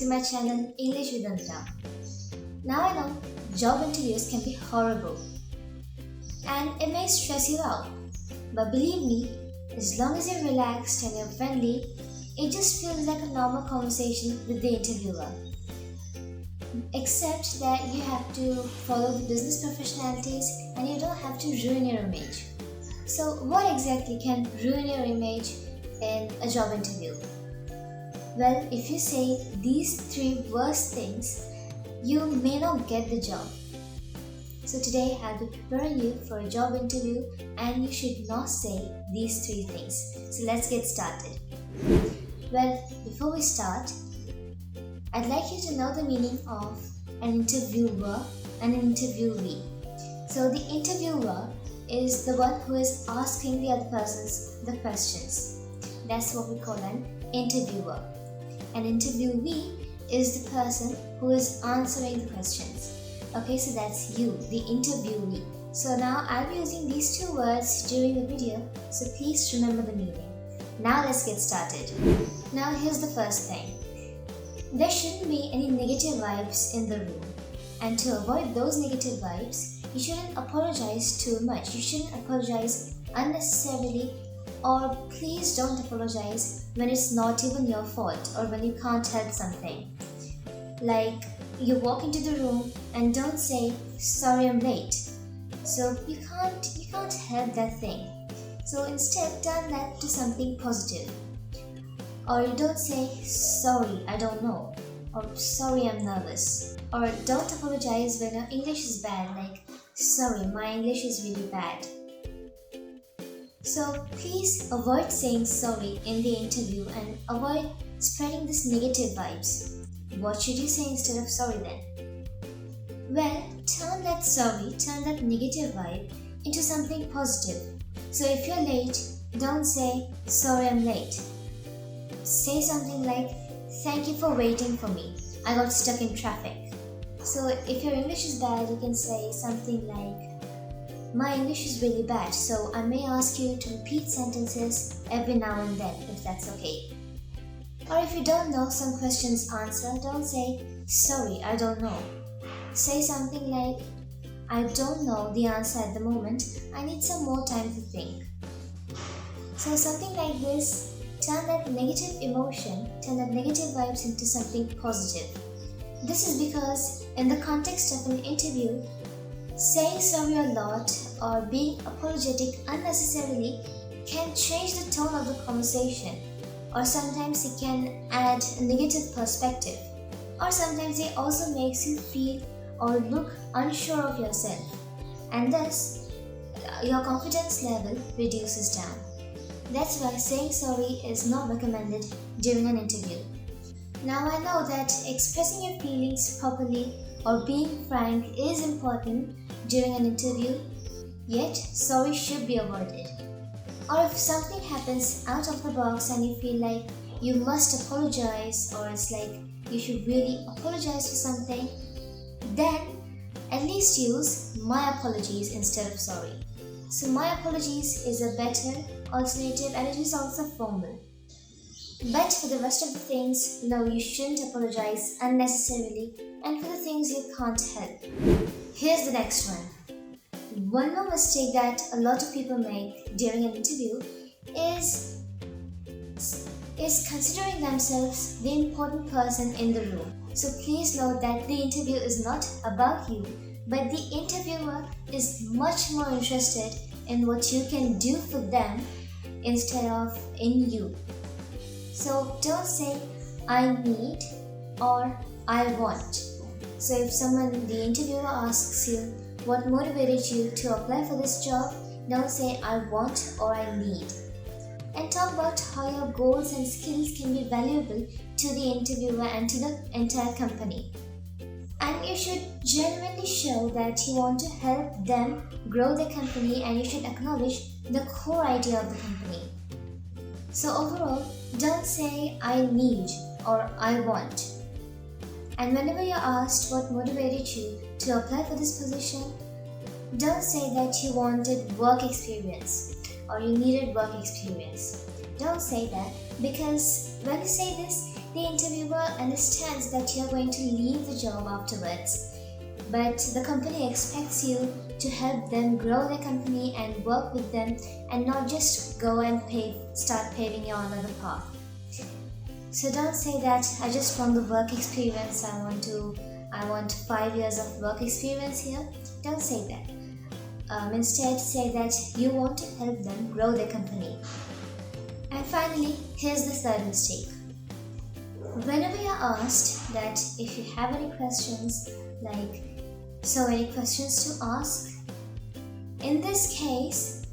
to my channel English with Anita. Now I know job interviews can be horrible and it may stress you out. But believe me, as long as you're relaxed and you're friendly, it just feels like a normal conversation with the interviewer. Except that you have to follow the business professionalities and you don't have to ruin your image. So what exactly can ruin your image in a job interview? Well, if you say these three worst things, you may not get the job. So today I'll be preparing you for a job interview and you should not say these three things. So let's get started. Well, before we start, I'd like you to know the meaning of an interviewer and an interviewee. So the interviewer is the one who is asking the other persons the questions. That's what we call an interviewer. An interviewee is the person who is answering the questions. Okay, so that's you, the interviewee. So now I'll be using these two words during the video, so please remember the meaning. Now let's get started. Now here's the first thing. There shouldn't be any negative vibes in the room. And to avoid those negative vibes, you shouldn't apologize too much. You shouldn't apologize unnecessarily, or please don't apologize when it's not even your fault or when you can't help something. Like you walk into the room and don't say, sorry I'm late. So you can't help that thing. So instead turn that to something positive. Or you don't say, sorry, I don't know, or sorry, I'm nervous. Or don't apologize when your English is bad, like, sorry, my English is really bad. So please avoid saying sorry in the interview and avoid spreading this negative vibes. What should you say instead of sorry then? Well, turn that negative vibe into something positive. So if you're late, don't say, sorry, I'm late. Say something like, thank you for waiting for me. I got stuck in traffic. So if your English is bad, you can say something like, my English is really bad, so I may ask you to repeat sentences every now and then, if that's okay. Or if you don't know some question's answer, don't say, sorry, I don't know. Say something like, I don't know the answer at the moment, I need some more time to think. So something like this, turn that negative emotion, turn that negative vibes into something positive. This is because in the context of an interview, saying sorry a lot or being apologetic unnecessarily can change the tone of the conversation, or sometimes it can add a negative perspective, or sometimes it also makes you feel or look unsure of yourself, and thus your confidence level reduces down. That's why saying sorry is not recommended during an interview. Now I know that expressing your feelings properly or being frank is important during an interview, yet sorry should be avoided. Or if something happens out of the box and you feel like you must apologize, or it's like you should really apologize for something, then at least use my apologies instead of sorry. So my apologies is a better alternative and it is also formal. But for the rest of the things, no, you shouldn't apologize unnecessarily, and for the things you can't help. Here's the next one. One more mistake that a lot of people make during an interview is considering themselves the important person in the room. So please note that the interview is not about you, but the interviewer is much more interested in what you can do for them instead of in you. So don't say, I need or I want. So if the interviewer asks you, what motivated you to apply for this job, don't say, I want or I need. And talk about how your goals and skills can be valuable to the interviewer and to the entire company. And you should genuinely show that you want to help them grow the company, and you should acknowledge the core idea of the company. So overall, don't say I need or I want. And whenever you're asked what motivated you to apply for this position, don't say that you wanted work experience or you needed work experience. Don't say that, because when you say this, the interviewer understands that you're going to leave the job afterwards, but the company expects you to help them grow their company and work with them and not just go and start paving your another path. So don't say that I just want the work experience, I want 5 years of work experience here. Don't say that. Instead say that you want to help them grow their company. And finally, here's the third mistake. Whenever you're asked that if you have any questions, like, so any questions to ask, in this case,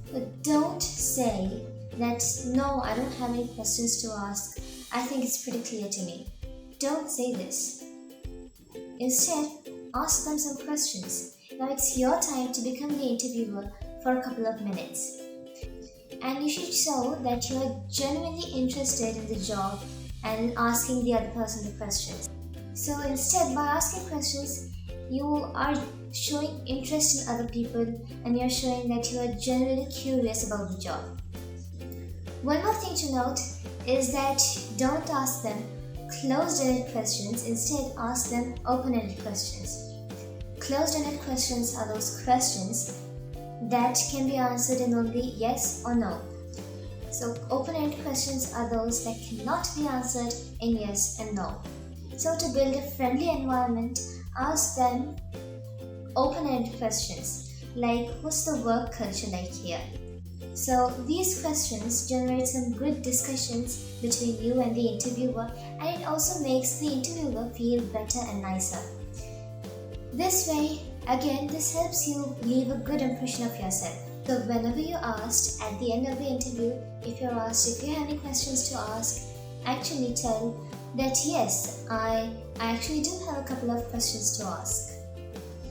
don't say that no, I don't have any questions to ask. I think it's pretty clear to me. Don't say this. Instead, ask them some questions. Now it's your time to become the interviewer for a couple of minutes. And you should show that you are genuinely interested in the job and in asking the other person the questions. So instead, by asking questions, you are showing interest in other people and you're showing that you are genuinely curious about the job. One more thing to note is that don't ask them closed-ended questions, instead ask them open-ended questions. Closed-ended questions are those questions that can be answered in only yes or no. So open-ended questions are those that cannot be answered in yes and no. So to build a friendly environment, ask them open-ended questions like, what's the work culture like here? So these questions generate some good discussions between you and the interviewer, and it also makes the interviewer feel better and nicer. This way, again, this helps you leave a good impression of yourself. So whenever you're asked at the end of the interview, if you're asked if you have any questions to ask, actually tell that yes, I actually do have a couple of questions to ask.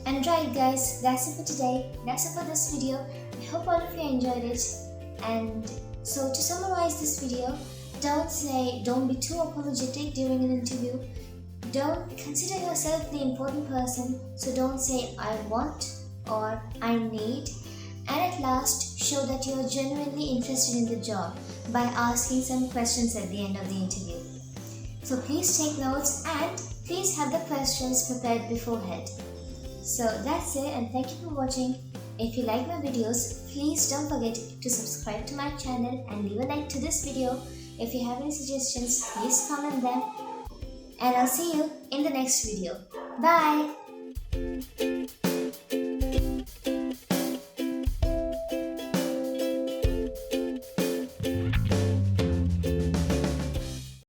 And right guys, that's it for today. That's it for this video. I hope all of you enjoyed it. And so to summarize this video, don't be too apologetic during an interview. Don't consider yourself the important person, so don't say I want or I need. And at last, show that you are genuinely interested in the job by asking some questions at the end of the interview. So please take notes and please have the questions prepared beforehand. So that's it, and thank you for watching. If you like my videos, please don't forget to subscribe to my channel and leave a like to this video. If you have any suggestions, please comment them. And I'll see you in the next video. Bye!